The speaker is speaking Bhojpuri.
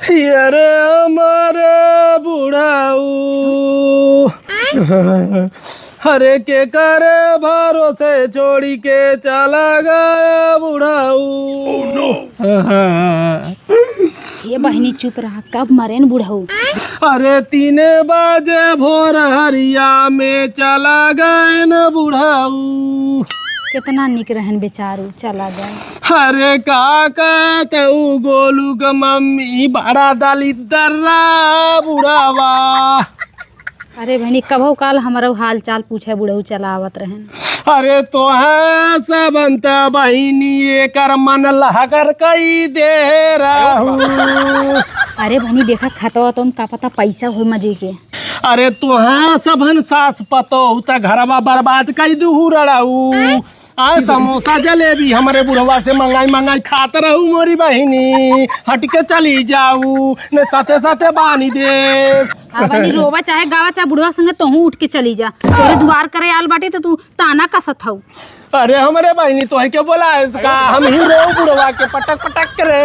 अरे हमारे बुढ़ाऊ हरे के करे भरोसे छोड़ी के चला गया बुढ़ाऊ। ये बहनी चुप रहा, कब मरे न बुढ़ाऊ। अरे 3 बजे भोर हरिया में चला गए न बुढ़ाऊ। कितना निक रहन बेचारू, चला गए। अरे काका कहू गोलू का मम्मी बड़ा दलिदर्रा बुढ़ावा। अरे बहनी कभो काल हमारा हाल चाल पूछे बुढ़ऊ चला आवत रहन। अरे तो है सबंत बहिनी एकर मन लहकर कई दे रहू। अरे बहनी देखा खतवा तुम का पता पैसा हो मजे के। अरे तो है सबन सास पतो त घरवा बर्बाद कई दूहू रड़ाऊ। आ समोसा जलेबी हमारे बुढ़वा से मंगाई खात रहू मोरी बहिनी। हट के चली जाऊ ने साथे साथे बानी दे। हाँ बहनी रोवा चाहे गावा चाहे बुढ़वा संगे तोहू उठ के चली जा। तोरे दुआर करे आल बाटे तो तू ताना कसत हऊ। अरे हमारे बहिनी तो है के बोला इसका हम ही रो बुढ़वा के पटक पटक करे।